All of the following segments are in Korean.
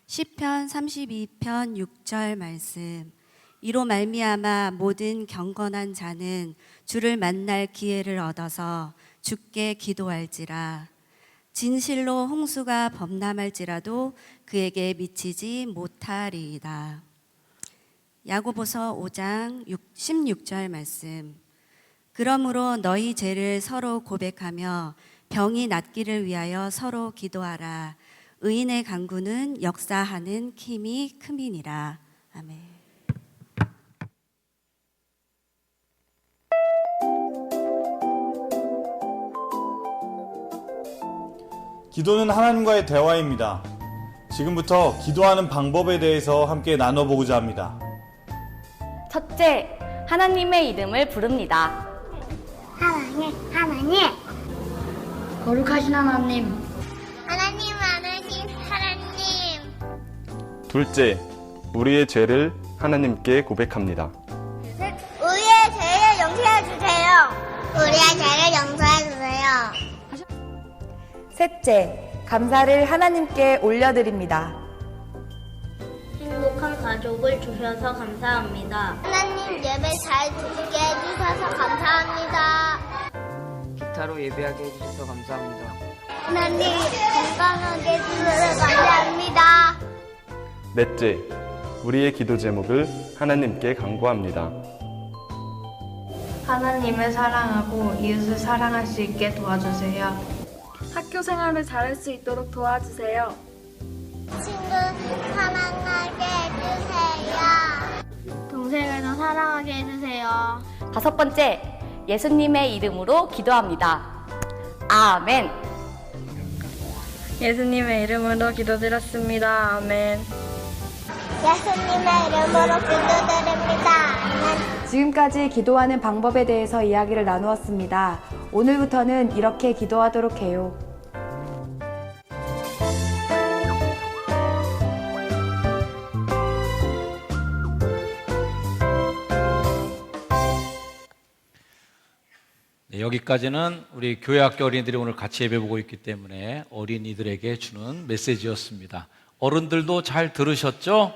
시편 32편 6절 말씀. 이로 말미암아 모든 경건한 자는 주를 만날 기회를 얻어서 주께 기도할지라. 진실로 홍수가 범람할지라도 그에게 미치지 못하리이다. 야고보서 5장 16절 말씀. 그러므로 너희 죄를 서로 고백하며 병이 낫기를 위하여 서로 기도하라. 의인의 간구는 역사하는 힘이 큼이니라. 아멘. 기도는 하나님과의 대화입니다. 지금부터 기도하는 방법에 대해서 함께 나눠보고자 합니다. 첫째, 하나님의 이름을 부릅니다. 하나님, 거룩하신 하나님, 하나님, 둘째, 우리의 죄를 하나님께 고백합니다. 우리의 죄를 용서해 주세요. 셋째, 감사를 하나님께 올려드립니다. 행복한 가족을 주셔서 감사합니다. 하나님 예배 잘 드리게 해주셔서 감사합니다. 기타로 예배하게 해주셔서 감사합니다. 하나님 건강하게 해주셔서 감사합니다. 넷째, 우리의 기도 제목을 하나님께 간구합니다. 하나님을 사랑하고 이웃을 사랑할 수 있게 도와주세요. 학교 생활을 잘할 수 있도록 도와주세요. 친구 사랑하게 해주세요. 동생을 더 사랑하게 해주세요. 다섯 번째, 예수님의 이름으로 기도합니다. 아멘. 예수님의 이름으로 기도드렸습니다. 아멘. 예수님의 이름으로 기도드립니다. 아멘. 지금까지 기도하는 방법에 대해서 이야기를 나누었습니다. 오늘부터는 이렇게 기도하도록 해요. 네, 여기까지는 우리 교회학교 어린이들이 오늘 같이 예배 보고 있기 때문에 어린이들에게 주는 메시지였습니다. 어른들도 잘 들으셨죠?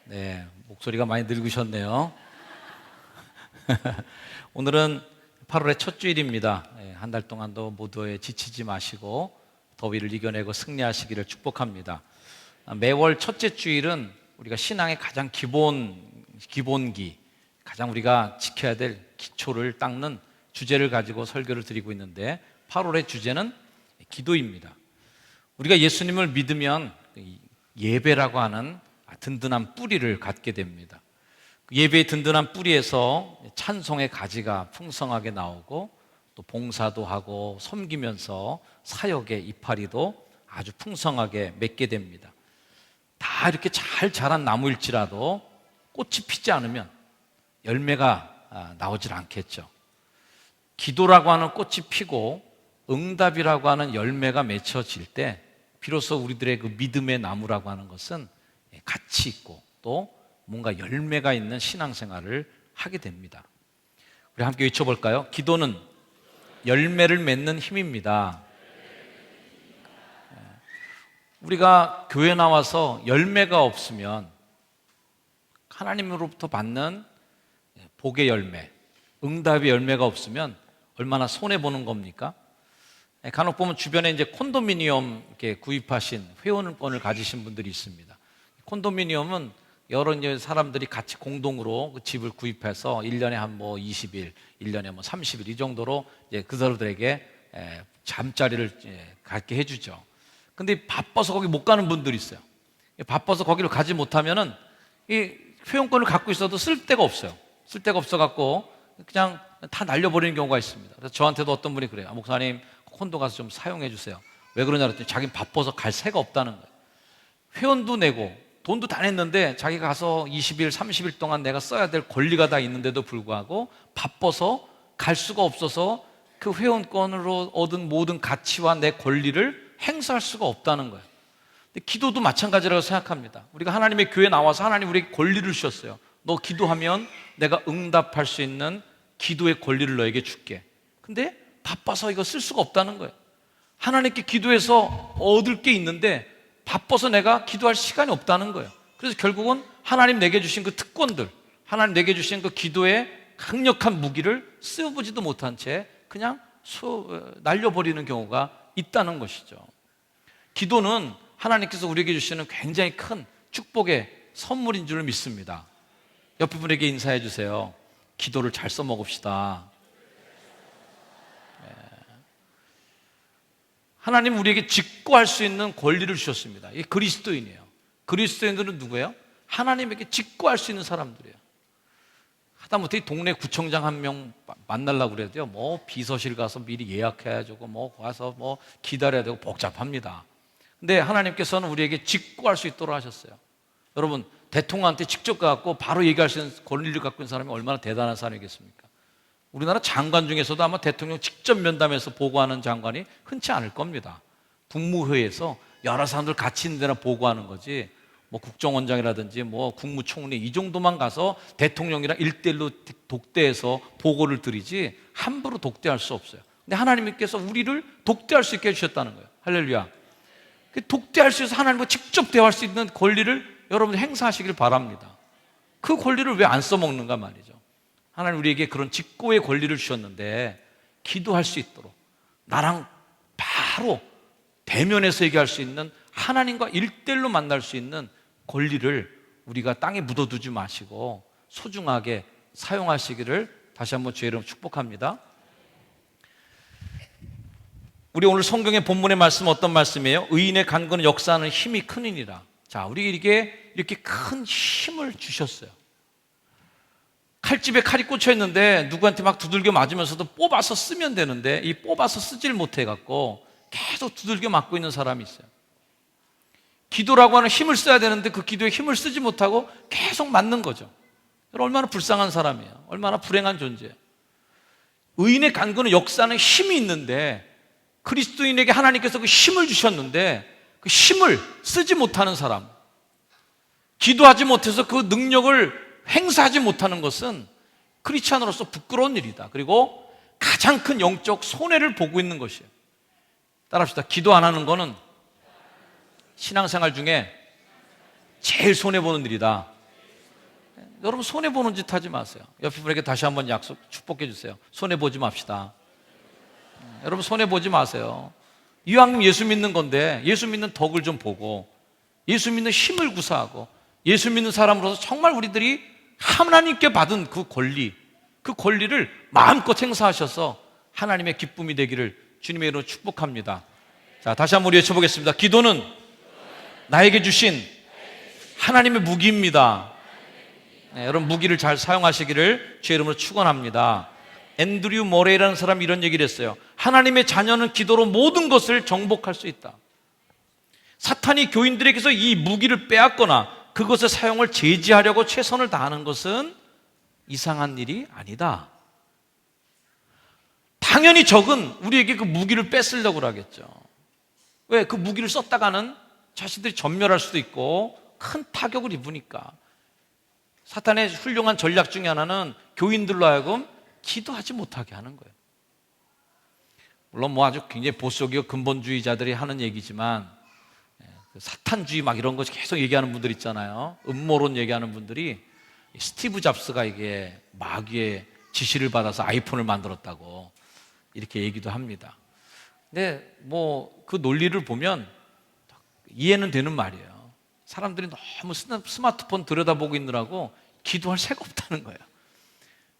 네, 목소리가 많이 늙으셨네요. 오늘은 8월의 첫 주일입니다. 한 달 동안도 모두에 지치지 마시고 더위를 이겨내고 승리하시기를 축복합니다. 매월 첫째 주일은 우리가 신앙의 가장 기본기, 가장 우리가 지켜야 될 기초를 닦는 주제를 가지고 설교를 드리고 있는데 8월의 주제는 기도입니다. 우리가 예수님을 믿으면 예배라고 하는 든든한 뿌리를 갖게 됩니다. 예배의 든든한 뿌리에서 찬송의 가지가 풍성하게 나오고 또 봉사도 하고 섬기면서 사역의 이파리도 아주 풍성하게 맺게 됩니다. 다 이렇게 잘 자란 나무일지라도 꽃이 피지 않으면 열매가 나오질 않겠죠. 기도라고 하는 꽃이 피고 응답이라고 하는 열매가 맺혀질 때 비로소 우리들의 그 믿음의 나무라고 하는 것은 가치 있고 또 뭔가 열매가 있는 신앙생활을 하게 됩니다. 우리 함께 외쳐볼까요? 기도는 열매를 맺는 힘입니다. 우리가 교회 나와서 열매가 없으면 하나님으로부터 받는 복의 열매, 응답의 열매가 없으면 얼마나 손해보는 겁니까? 간혹 보면 주변에 이제 콘도미니엄 이렇게 구입하신 회원권을 가지신 분들이 있습니다. 콘도미니엄은 여러 이제 사람들이 같이 공동으로 그 집을 구입해서 1년에 한 20일, 1년에 30일 이 정도로 이제 그들에게 잠자리를 갖게 해주죠. 근데 바빠서 거기 못 가는 분들이 있어요. 바빠서 거기를 가지 못하면은 이 회원권을 갖고 있어도 쓸 데가 없어요. 쓸 데가 없어갖고 그냥 다 날려버리는 경우가 있습니다. 그래서 저한테도 어떤 분이 그래요. 목사님, 콘도 가서 좀 사용해 주세요. 왜 그러냐 그랬더니 자기는 바빠서 갈 새가 없다는 거예요. 회원도 내고 돈도 다 냈는데 자기가 가서 20일, 30일 동안 내가 써야 될 권리가 다 있는데도 불구하고 바빠서 갈 수가 없어서 그 회원권으로 얻은 모든 가치와 내 권리를 행사할 수가 없다는 거예요. 근데 기도도 마찬가지라고 생각합니다. 우리가 하나님의 교회에 나와서 하나님 우리에게 권리를 주셨어요. 너 기도하면 내가 응답할 수 있는 기도의 권리를 너에게 줄게. 근데 바빠서 이거 쓸 수가 없다는 거예요. 하나님께 기도해서 얻을 게 있는데 바빠서 내가 기도할 시간이 없다는 거예요. 그래서 결국은 하나님 내게 주신 그 특권들, 하나님 내게 주신 그 기도의 강력한 무기를 쓰여보지도 못한 채 그냥 날려버리는 경우가 있다는 것이죠. 기도는 하나님께서 우리에게 주시는 굉장히 큰 축복의 선물인 줄 믿습니다. 옆에 분에게 인사해 주세요. 기도를 잘 써먹읍시다. 하나님 우리에게 직고할 수 있는 권리를 주셨습니다. 이게 그리스도인이에요. 그리스도인들은 누구예요? 하나님에게 직고할 수 있는 사람들이에요. 하다못해 동네 구청장 한 명 만나려고 그래도요, 뭐 비서실 가서 미리 예약해야 되고 뭐 가서 뭐 기다려야 되고 복잡합니다. 근데 하나님께서는 우리에게 직고할 수 있도록 하셨어요. 여러분, 대통령한테 직접 가서 바로 얘기할 수 있는 권리를 갖고 있는 사람이 얼마나 대단한 사람이겠습니까? 우리나라 장관 중에서도 아마 대통령 직접 면담해서 보고하는 장관이 흔치 않을 겁니다. 국무회의에서 여러 사람들 같이 있는 데나 보고하는 거지, 뭐 국정원장이라든지 뭐 국무총리 이 정도만 가서 대통령이랑 1대1로 독대해서 보고를 드리지 함부로 독대할 수 없어요. 근데 하나님께서 우리를 독대할 수 있게 해주셨다는 거예요. 할렐루야. 독대할 수 있어서 하나님과 직접 대화할 수 있는 권리를 여러분 행사하시길 바랍니다. 그 권리를 왜 안 써먹는가 말이죠. 하나님 우리에게 그런 직고의 권리를 주셨는데 기도할 수 있도록 나랑 바로 대면해서 얘기할 수 있는, 하나님과 1대1로 만날 수 있는 권리를 우리가 땅에 묻어두지 마시고 소중하게 사용하시기를 다시 한번 주의 이름으로 축복합니다. 우리 오늘 성경의 본문의 말씀은 어떤 말씀이에요? 의인의 간구는 역사하는 힘이 크니라. 자, 우리에게 이렇게 큰 힘을 주셨어요. 칼집에 칼이 꽂혀 있는데 누구한테 막 두들겨 맞으면서도 뽑아서 쓰면 되는데 이 뽑아서 쓰질 못해 갖고 계속 두들겨 맞고 있는 사람이 있어요. 기도라고 하는 힘을 써야 되는데 그 기도에 힘을 쓰지 못하고 계속 맞는 거죠. 얼마나 불쌍한 사람이에요. 얼마나 불행한 존재예요. 의인의 간구는 역사하는 힘이 있는데 그리스도인에게 하나님께서 그 힘을 주셨는데 그 힘을 쓰지 못하는 사람, 기도하지 못해서 그 능력을 행사하지 못하는 것은 크리스찬으로서 부끄러운 일이다. 그리고 가장 큰 영적 손해를 보고 있는 것이에요. 따라합시다. 기도 안 하는 거는 신앙생활 중에 제일 손해보는 일이다. 여러분, 손해보는 짓 하지 마세요. 옆에 분에게 다시 한번 축복해 주세요. 손해보지 맙시다. 여러분, 손해보지 마세요. 이왕이면 예수 믿는 건데 예수 믿는 덕을 좀 보고 예수 믿는 힘을 구사하고 예수 믿는 사람으로서 정말 우리들이 하나님께 받은 그 권리를 마음껏 행사하셔서 하나님의 기쁨이 되기를 주님의 이름으로 축복합니다. 자, 다시 한번 외쳐보겠습니다. 기도는 나에게 주신 하나님의 무기입니다. 네, 여러분, 무기를 잘 사용하시기를 주의 이름으로 축원합니다. 앤드류 모레이라는 사람이 이런 얘기를 했어요. 하나님의 자녀는 기도로 모든 것을 정복할 수 있다. 사탄이 교인들에게서 이 무기를 빼앗거나 그것의 사용을 제지하려고 최선을 다하는 것은 이상한 일이 아니다. 당연히 적은 우리에게 그 무기를 뺏으려고 하겠죠. 왜? 그 무기를 썼다가는 자신들이 전멸할 수도 있고 큰 타격을 입으니까. 사탄의 훌륭한 전략 중에 하나는 교인들로 하여금 기도하지 못하게 하는 거예요. 물론 뭐 아주 굉장히 보수적이고 근본주의자들이 하는 얘기지만 사탄주의 막 이런 거 계속 얘기하는 분들 있잖아요. 음모론 얘기하는 분들이 스티브 잡스가 이게 마귀의 지시를 받아서 아이폰을 만들었다고 이렇게 얘기도 합니다. 근데 뭐 그 논리를 보면 이해는 되는 말이에요. 사람들이 너무 스마트폰 들여다보고 있느라고 기도할 새가 없다는 거예요.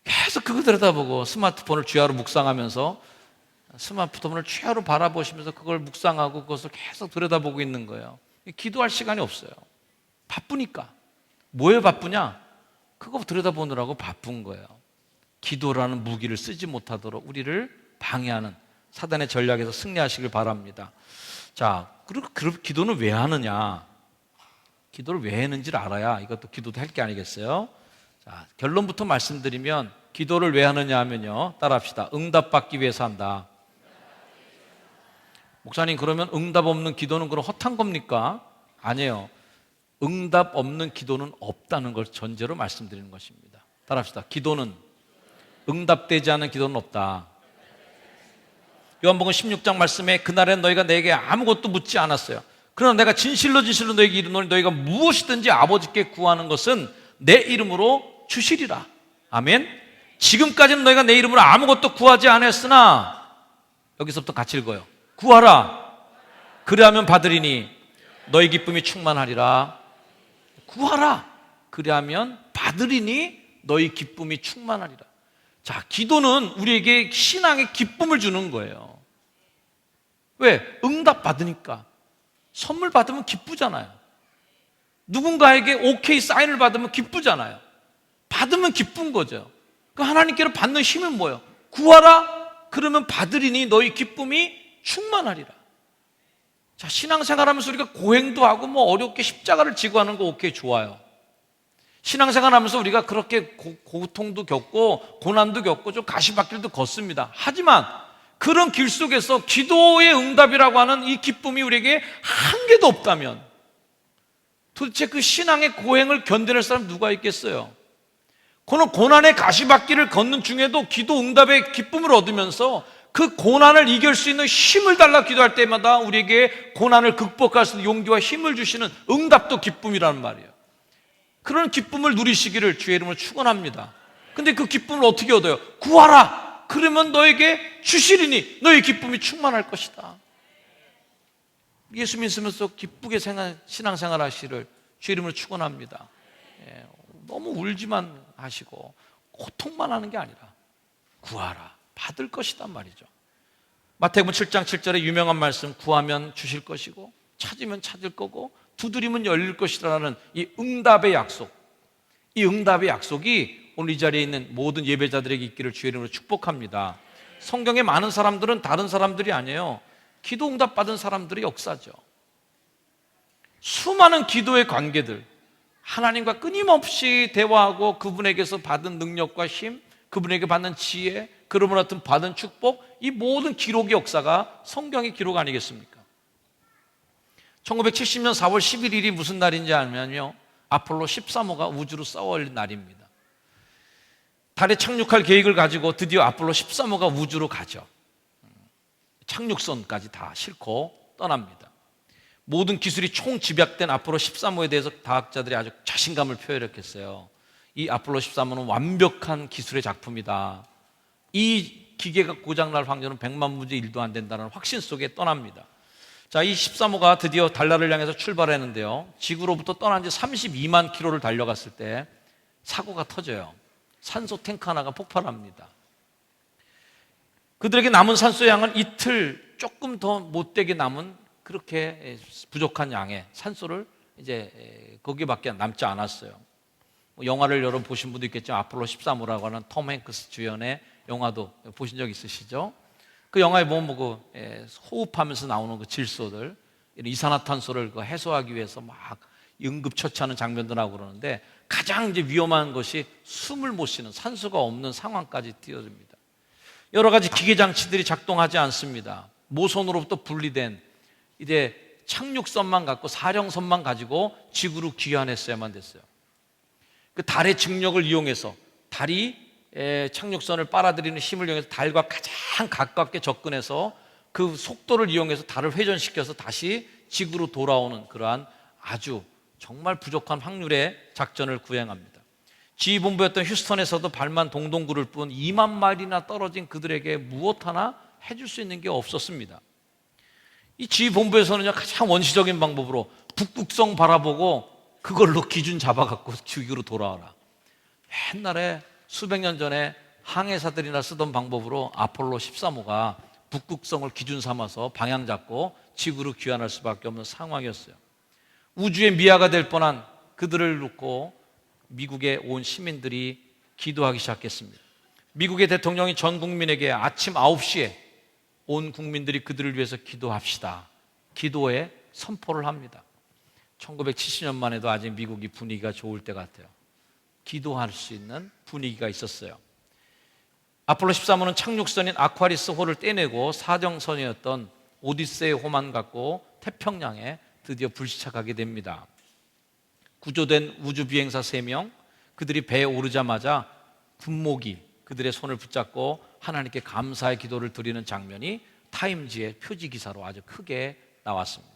계속 그거 들여다보고 스마트폰을 주야로 묵상하면서 스마트폰을 주야로 바라보시면서 그걸 묵상하고 그것을 계속 들여다보고 있는 거예요. 기도할 시간이 없어요. 바쁘니까. 뭐에 바쁘냐? 그거 들여다보느라고 바쁜 거예요. 기도라는 무기를 쓰지 못하도록 우리를 방해하는 사단의 전략에서 승리하시길 바랍니다. 자, 그리고 기도는 왜 하느냐? 기도를 왜 했는지를 알아야 이것도 기도도 할 게 아니겠어요? 자, 결론부터 말씀드리면 기도를 왜 하느냐 하면요, 따라합시다. 응답받기 위해서 한다. 목사님, 그러면 응답 없는 기도는 그럼 헛한 겁니까? 아니에요. 응답 없는 기도는 없다는 걸 전제로 말씀드리는 것입니다. 따라합시다. 기도는 응답되지 않은 기도는 없다. 요한복음 16장 말씀에 그날에 너희가 내게 아무것도 묻지 않았어요. 그러나 내가 진실로 너에게 이르노니 너희가 무엇이든지 아버지께 구하는 것은 내 이름으로 주시리라. 아멘. 지금까지는 너희가 내 이름으로 아무것도 구하지 않았으나, 여기서부터 같이 읽어요. 구하라. 그리하면 받으리니 너희 기쁨이 충만하리라. 구하라. 그리하면 받으리니 너희 기쁨이 충만하리라. 자, 기도는 우리에게 신앙의 기쁨을 주는 거예요. 왜? 응답 받으니까. 선물 받으면 기쁘잖아요. 누군가에게 오케이 사인을 받으면 기쁘잖아요. 받으면 기쁜 거죠. 그 하나님께로 받는 힘은 뭐예요? 구하라. 그러면 받으리니 너희 기쁨이 충만하리라. 자, 신앙생활하면서 우리가 고행도 하고 뭐 어렵게 십자가를 지고 하는 거 오케이, 좋아요. 신앙생활하면서 우리가 그렇게 고통도 겪고 고난도 겪고 좀 가시밭길도 걷습니다. 하지만 그런 길 속에서 기도의 응답이라고 하는 이 기쁨이 우리에게 한 개도 없다면 도대체 그 신앙의 고행을 견뎌낼 사람 누가 있겠어요? 그는 고난의 가시밭길을 걷는 중에도 기도 응답의 기쁨을 얻으면서 그 고난을 이길 수 있는 힘을 달라 기도할 때마다 우리에게 고난을 극복할 수 있는 용기와 힘을 주시는 응답도 기쁨이라는 말이에요. 그런 기쁨을 누리시기를 주의 이름으로 축원합니다. 근데 그 기쁨을 어떻게 얻어요? 구하라. 그러면 너에게 주시리니 너의 기쁨이 충만할 것이다. 예수 믿으면서 기쁘게 신앙생활 하시기를 주의 이름으로 축원합니다. 너무 울지만 하시고 고통만 하는 게 아니라 구하라. 받을 것이단 말이죠. 마태복음 7장 7절에 유명한 말씀, 구하면 주실 것이고 찾으면 찾을 거고 두드리면 열릴 것이라는 이 응답의 약속, 이 응답의 약속이 오늘 이 자리에 있는 모든 예배자들에게 있기를 주의 이름으로 축복합니다. 성경에 많은 사람들은 다른 사람들이 아니에요. 기도 응답 받은 사람들의 역사죠. 수많은 기도의 관계들, 하나님과 끊임없이 대화하고 그분에게서 받은 능력과 힘, 그분에게 받는 지혜, 그러므로 받은 축복, 이 모든 기록의 역사가 성경의 기록 아니겠습니까? 1970년 4월 11일이 무슨 날인지 알면요, 아폴로 13호가 우주로 쏘아올린 날입니다. 달에 착륙할 계획을 가지고 드디어 아폴로 13호가 우주로 가죠. 착륙선까지 다 싣고 떠납니다. 모든 기술이 총집약된 아폴로 13호에 대해서 과학자들이 아주 자신감을 표현했겠어요. 이 아폴로 13호는 완벽한 기술의 작품이다. 이 기계가 고장날 확률은 100만 분의 1도 안 된다는 확신 속에 떠납니다. 자, 이 13호가 드디어 달나라를 향해서 출발했는데요, 지구로부터 떠난 지 32만 킬로를 달려갔을 때 사고가 터져요. 산소 탱크 하나가 폭발합니다. 그들에게 남은 산소의 양은 이틀 조금 더 못되게 남은, 그렇게 부족한 양의 산소를 이제 거기밖에 남지 않았어요. 영화를 여러분 보신 분도 있겠지만 아폴로 13호라고 하는 톰 행크스 주연의 영화도 보신 적 있으시죠? 그 영화에 보면 호흡하면서 나오는 그 질소들, 이산화탄소를 해소하기 위해서 막 응급처치하는 장면도 나오고 그러는데, 가장 이제 위험한 것이 숨을 못 쉬는, 산소가 없는 상황까지 뛰어듭니다. 여러 가지 기계 장치들이 작동하지 않습니다. 모선으로부터 분리된 이제 착륙선만 갖고, 사령선만 가지고 지구로 귀환했어야만 됐어요. 그 달의 중력을 이용해서, 달이 착륙선을 빨아들이는 힘을 이용해서 달과 가장 가깝게 접근해서 그 속도를 이용해서 달을 회전시켜서 다시 지구로 돌아오는 그러한 아주 정말 부족한 확률의 작전을 구행합니다. 지휘본부였던 휴스턴에서도 발만 동동 구를 뿐 2만 마일이나 떨어진 그들에게 무엇 하나 해줄 수 있는 게 없었습니다. 이 지휘본부에서는요, 가장 원시적인 방법으로 북극성 바라보고 그걸로 기준 잡아갖고 지구로 돌아와라. 옛날에 수백 년 전에 항해사들이나 쓰던 방법으로 아폴로 13호가 북극성을 기준 삼아서 방향 잡고 지구로 귀환할 수밖에 없는 상황이었어요. 우주의 미아가 될 뻔한 그들을 놓고 미국에 온 시민들이 기도하기 시작했습니다. 미국의 대통령이 전 국민에게 아침 9시에 온 국민들이 그들을 위해서 기도합시다, 기도에 선포를 합니다. 1970년만 해도 아직 미국이 분위기가 좋을 때 같아요. 기도할 수 있는 분위기가 있었어요. 아폴로 13호는 착륙선인 아쿠아리스 호를 떼내고 사정선이었던 오디세이 호만 갖고 태평양에 드디어 불시착하게 됩니다. 구조된 우주비행사 3명, 그들이 배에 오르자마자 군목이 그들의 손을 붙잡고 하나님께 감사의 기도를 드리는 장면이 타임지의 표지기사로 아주 크게 나왔습니다.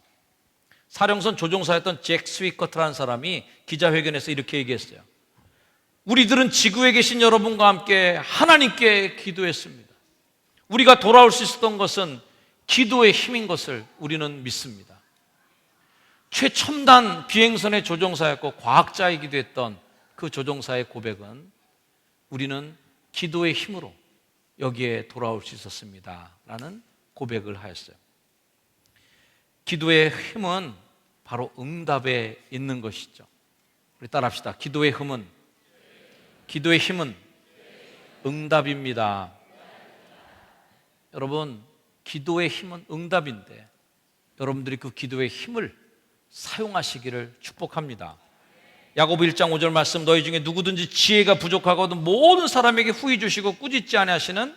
사령선 조종사였던 잭 스위커트라는 사람이 기자회견에서 이렇게 얘기했어요. 우리들은 지구에 계신 여러분과 함께 하나님께 기도했습니다. 우리가 돌아올 수 있었던 것은 기도의 힘인 것을 우리는 믿습니다. 최첨단 비행선의 조종사였고 과학자이기도 했던 그 조종사의 고백은 우리는 기도의 힘으로 여기에 돌아올 수 있었습니다 라는 고백을 하였어요. 기도의 힘은 바로 응답에 있는 것이죠. 우리 따라합시다. 기도의 힘은 응답입니다. 여러분, 기도의 힘은 응답인데 여러분들이 그 기도의 힘을 사용하시기를 축복합니다. 야고보 1장 5절 말씀, 너희 중에 누구든지 지혜가 부족하거든 모든 사람에게 후히 주시고 꾸짖지 아니하시는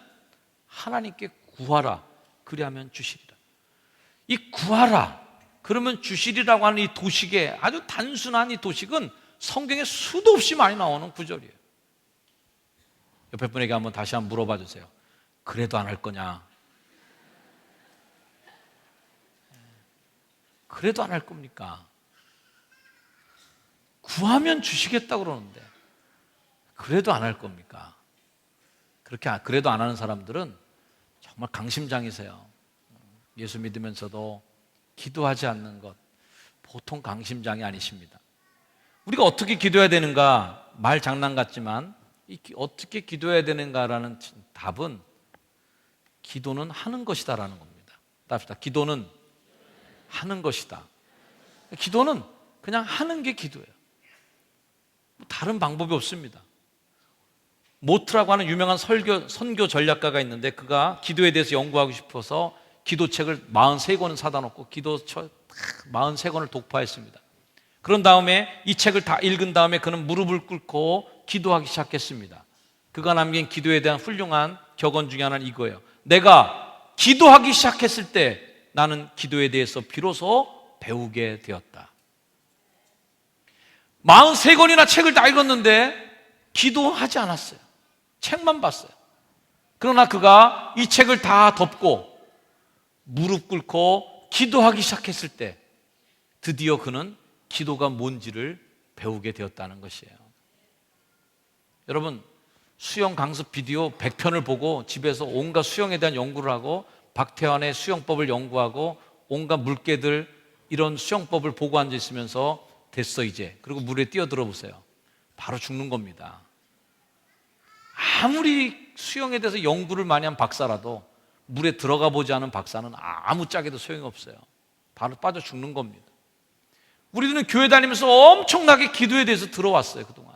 하나님께 구하라, 그리하면 주시리라. 이 구하라 그러면 주시리라고 하는 이 도식에 아주 단순한 이 도식은 성경에 수도 없이 많이 나오는 구절이에요. 옆에 분에게 한번 다시 한번 물어봐 주세요. 그래도 안 할 거냐? 그래도 안 할 겁니까? 구하면 주시겠다고 그러는데 그래도 안 할 겁니까? 그렇게 그래도 안 하는 사람들은 정말 강심장이세요. 예수 믿으면서도 기도하지 않는 것, 보통 강심장이 아니십니다. 우리가 어떻게 기도해야 되는가? 말 장난 같지만 어떻게 기도해야 되는가라는 답은 기도는 하는 것이다라는 겁니다. 답시다. 기도는 하는 것이다. 기도는 그냥 하는 게 기도예요. 다른 방법이 없습니다. 모트라고 하는 유명한 선교 전략가가 있는데 그가 기도에 대해서 연구하고 싶어서 기도책을 43권을 사다 놓고 기도책 43권을 독파했습니다. 그런 다음에 이 책을 다 읽은 다음에 그는 무릎을 꿇고 기도하기 시작했습니다. 그가 남긴 기도에 대한 훌륭한 격언 중에 하나는 이거예요. 내가 기도하기 시작했을 때 나는 기도에 대해서 비로소 배우게 되었다. 43권이나 책을 다 읽었는데 기도하지 않았어요. 책만 봤어요. 그러나 그가 이 책을 다 덮고 무릎 꿇고 기도하기 시작했을 때 드디어 그는 기도가 뭔지를 배우게 되었다는 것이에요. 여러분, 수영 강습 비디오 100편을 보고 집에서 온갖 수영에 대한 연구를 하고 박태환의 수영법을 연구하고 온갖 물개들 이런 수영법을 보고 앉아 있으면서 됐어 이제, 그리고 물에 뛰어들어 보세요. 바로 죽는 겁니다. 아무리 수영에 대해서 연구를 많이 한 박사라도 물에 들어가 보지 않은 박사는 아무짝에도 소용이 없어요. 바로 빠져 죽는 겁니다. 우리들은 교회 다니면서 엄청나게 기도에 대해서 들어왔어요 그동안.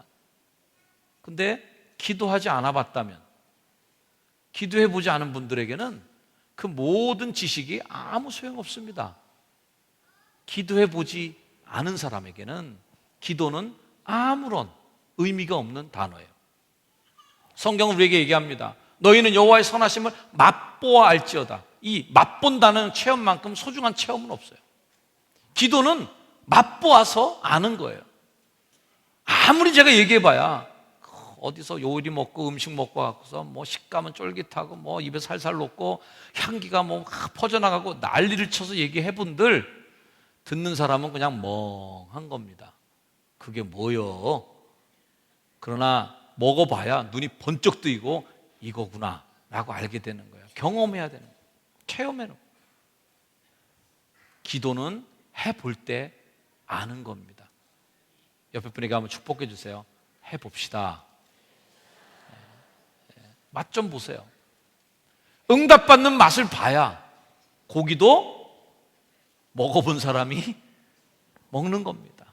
근데 기도하지 않아 봤다면, 기도해 보지 않은 분들에게는 그 모든 지식이 아무 소용없습니다. 기도해 보지 않은 사람에게는 기도는 아무런 의미가 없는 단어예요. 성경은 우리에게 얘기합니다. 너희는 여호와의 선하심을 맛보아 알지어다. 이 맛본다는 체험만큼 소중한 체험은 없어요. 기도는 맛보아서 아는 거예요. 아무리 제가 얘기해봐야 어디서 요리 먹고 음식 먹고 갖고서 뭐 식감은 쫄깃하고 뭐 입에 살살 녹고 향기가 뭐 퍼져나가고 난리를 쳐서 얘기해본들 듣는 사람은 그냥 멍한 겁니다. 그게 뭐요? 그러나 먹어봐야 눈이 번쩍 뜨이고 이거구나 라고 알게 되는 거예요. 경험해야 되는 거예요. 체험해는 거예요. 기도는 해볼 때 아는 겁니다. 옆에 분에게 한번 축복해 주세요. 해봅시다. 맛 좀 보세요. 응답받는 맛을 봐야 고기도 먹어본 사람이 먹는 겁니다.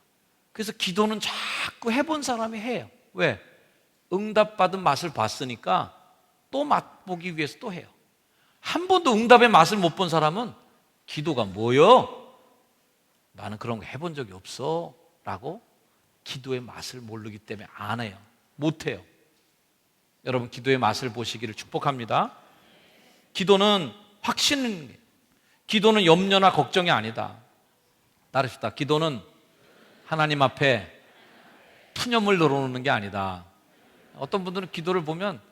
그래서 기도는 자꾸 해본 사람이 해요. 왜? 응답받은 맛을 봤으니까 또 맛보기 위해서 또 해요. 한 번도 응답의 맛을 못 본 사람은 기도가 뭐요? 나는 그런 거 해본 적이 없어 라고 기도의 맛을 모르기 때문에 안 해요. 못 해요. 여러분, 기도의 맛을 보시기를 축복합니다. 기도는 확신입니다. 기도는 염려나 걱정이 아니다. 따릅시다. 기도는 하나님 앞에 푸념을 늘어놓는 게 아니다. 어떤 분들은 기도를 보면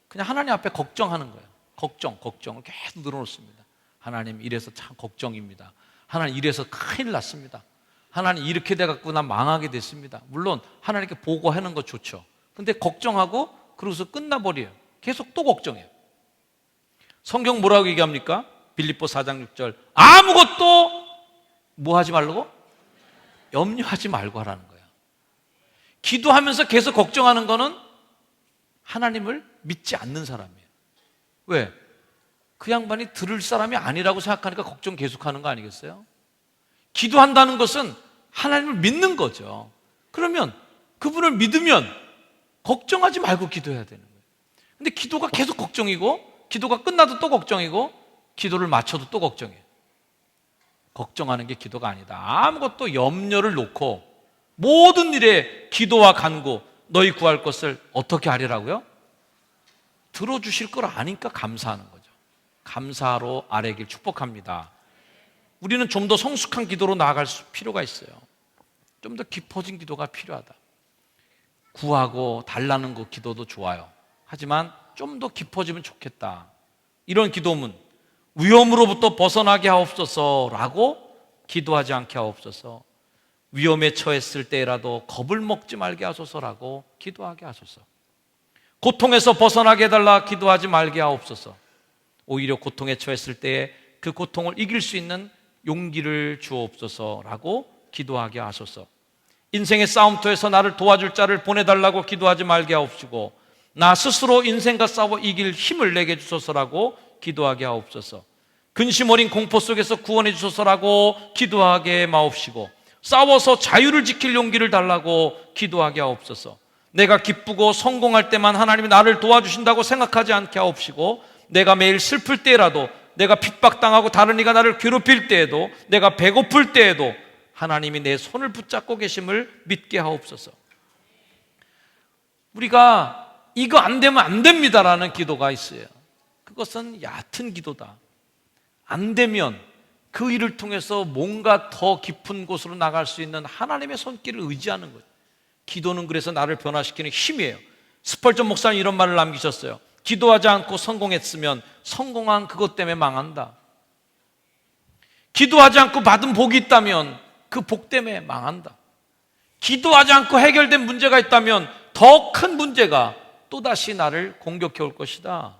그냥 하나님 앞에 걱정하는 거예요. 걱정을 계속 늘어놓습니다. 하나님, 이래서 참 걱정입니다. 하나님 이래서 큰일 났습니다. 하나님 이렇게 돼갖고 나 망하게 됐습니다. 물론 하나님께 보고하는 거 좋죠. 근데 걱정하고 그러고서 끝나버려요. 계속 또 걱정해요. 성경 뭐라고 얘기합니까? 빌립보 4장 6절 아무것도 뭐 하지 말라고? 염려하지 말고 하라는 거예요. 기도하면서 계속 걱정하는 거는 하나님을 믿지 않는 사람이에요. 왜? 그 양반이 들을 사람이 아니라고 생각하니까 걱정 계속하는 거 아니겠어요? 기도한다는 것은 하나님을 믿는 거죠. 그러면 그분을 믿으면 걱정하지 말고 기도해야 되는 거예요. 근데 기도가 계속 걱정이고 기도가 끝나도 또 걱정이고 기도를 마쳐도 또 걱정이에요. 걱정하는 게 기도가 아니다. 아무것도 염려를 놓고 모든 일에 기도와 간구 너희 구할 것을 어떻게 하리라고요? 들어주실 걸 아니까 감사하는 거죠. 감사로 아뢰길 축복합니다. 우리는 좀 더 성숙한 기도로 나아갈 필요가 있어요. 좀 더 깊어진 기도가 필요하다. 구하고 달라는 그 기도도 좋아요. 하지만 좀 더 깊어지면 좋겠다. 이런 기도문, 위험으로부터 벗어나게 하옵소서라고 기도하지 않게 하옵소서. 위험에 처했을 때라도 겁을 먹지 말게 하소서라고 기도하게 하소서. 고통에서 벗어나게 해달라 기도하지 말게 하옵소서. 오히려 고통에 처했을 때에 그 고통을 이길 수 있는 용기를 주옵소서라고 기도하게 하소서. 인생의 싸움터에서 나를 도와줄 자를 보내달라고 기도하지 말게 하옵시고 나 스스로 인생과 싸워 이길 힘을 내게 주소서라고 기도하게 하옵소서. 근심 어린 공포 속에서 구원해 주소서라고 기도하게 마옵시고 싸워서 자유를 지킬 용기를 달라고 기도하게 하옵소서. 내가 기쁘고 성공할 때만 하나님이 나를 도와주신다고 생각하지 않게 하옵시고 내가 매일 슬플 때라도 내가 핍박당하고 다른 이가 나를 괴롭힐 때에도 내가 배고플 때에도 하나님이 내 손을 붙잡고 계심을 믿게 하옵소서. 우리가 이거 안 되면 안 됩니다라는 기도가 있어요. 그것은 얕은 기도다. 안 되면 그 일을 통해서 뭔가 더 깊은 곳으로 나갈 수 있는 하나님의 손길을 의지하는 거예요. 기도는 그래서 나를 변화시키는 힘이에요. 스펄전 목사님 이런 말을 남기셨어요. 기도하지 않고 성공했으면 성공한 그것 때문에 망한다. 기도하지 않고 받은 복이 있다면 그 복 때문에 망한다. 기도하지 않고 해결된 문제가 있다면 더 큰 문제가 또다시 나를 공격해 올 것이다.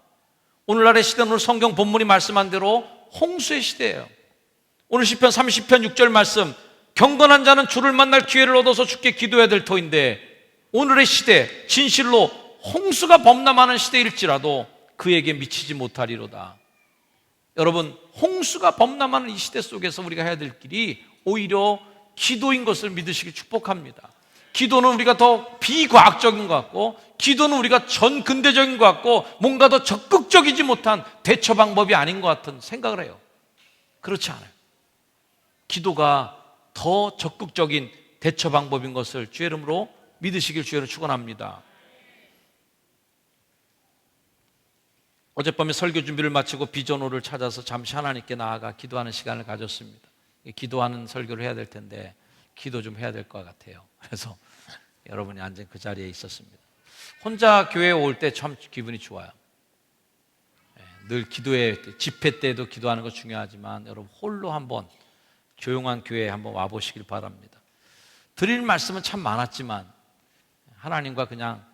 오늘날의 시대는 오늘 성경 본문이 말씀한 대로 홍수의 시대예요. 오늘 시편 30편 6절 말씀 경건한 자는 주를 만날 기회를 얻어서 주께 기도해야 될 터인데 오늘의 시대 진실로 홍수가 범람하는 시대일지라도 그에게 미치지 못하리로다. 여러분 홍수가 범람하는 이 시대 속에서 우리가 해야 될 길이 오히려 기도인 것을 믿으시길 축복합니다. 기도는 우리가 더 비과학적인 것 같고 기도는 우리가 전근대적인 것 같고 뭔가 더 적극적이지 못한 대처 방법이 아닌 것 같은 생각을 해요. 그렇지 않아요. 기도가 더 적극적인 대처 방법인 것을 주의 이름으로 믿으시길 주의 이름으로 축원합니다. 어젯밤에 설교 준비를 마치고 비전호를 찾아서 잠시 하나님께 나아가 기도하는 시간을 가졌습니다. 기도하는 설교를 해야 될 텐데 기도 좀 해야 될 것 같아요. 그래서 여러분이 앉은 그 자리에 있었습니다. 혼자 교회에 올 때 참 기분이 좋아요. 늘 기도회, 집회 때도 기도하는 거 중요하지만 여러분 홀로 한번 조용한 교회에 한번 와보시길 바랍니다. 드릴 말씀은 참 많았지만 하나님과 그냥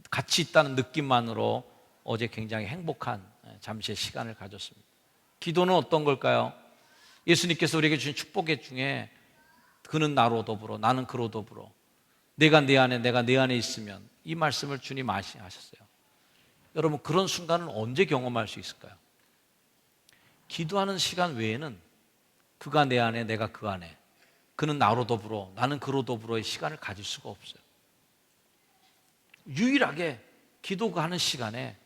같이 있다는 느낌만으로 어제 굉장히 행복한 잠시의 시간을 가졌습니다. 기도는 어떤 걸까요? 예수님께서 우리에게 주신 축복의 중에 그는 나로 더불어 나는 그로 더불어 내가 내 안에 내가 내 안에 있으면 이 말씀을 주님 하셨어요. 여러분 그런 순간을 언제 경험할 수 있을까요? 기도하는 시간 외에는 그가 내 안에 내가 그 안에 그는 나로 더불어 나는 그로 더불어의 시간을 가질 수가 없어요. 유일하게 기도하는 시간에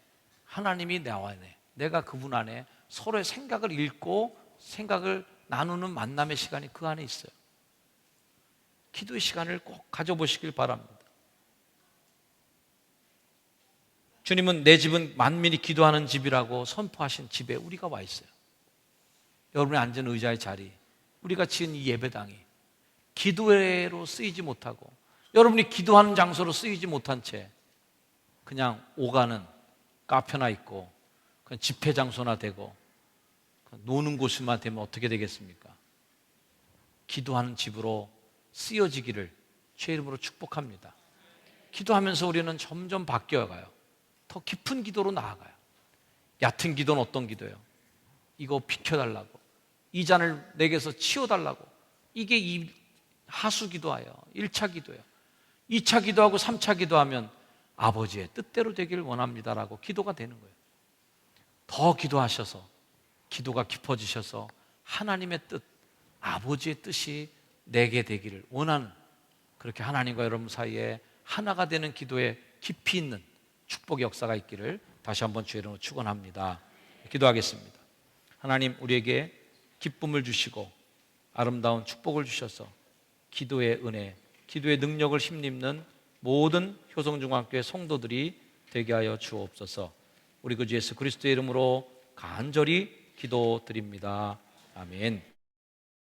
하나님이 내 안에 내가 그분 안에 서로의 생각을 읽고 생각을 나누는 만남의 시간이 그 안에 있어요. 기도의 시간을 꼭 가져보시길 바랍니다. 주님은 내 집은 만민이 기도하는 집이라고 선포하신 집에 우리가 와 있어요. 여러분이 앉은 의자의 자리, 우리가 지은 이 예배당이 기도회로 쓰이지 못하고 여러분이 기도하는 장소로 쓰이지 못한 채 그냥 오가는 카페나 있고 그냥 집회 장소나 되고 노는 곳만 되면 어떻게 되겠습니까? 기도하는 집으로 쓰여지기를 주의 이름으로 축복합니다. 기도하면서 우리는 점점 바뀌어가요. 더 깊은 기도로 나아가요. 얕은 기도는 어떤 기도예요? 이거 비켜달라고, 이 잔을 내게서 치워달라고. 이게 이 하수 기도예요. 1차 기도예요. 2차 기도하고 3차 기도하면 아버지의 뜻대로 되길 원합니다라고 기도가 되는 거예요. 더 기도하셔서 기도가 깊어지셔서 하나님의 뜻, 아버지의 뜻이 내게 되기를 원하는, 그렇게 하나님과 여러분 사이에 하나가 되는 기도에 깊이 있는 축복의 역사가 있기를 다시 한번 주의 이름으로 축원합니다. 기도하겠습니다. 하나님, 우리에게 기쁨을 주시고 아름다운 축복을 주셔서 기도의 은혜, 기도의 능력을 힘입는 모든 효성중앙교회 성도들이 되게 하여 주옵소서. 우리 그 주 예수 그리스도의 이름으로 간절히 기도드립니다. 아멘.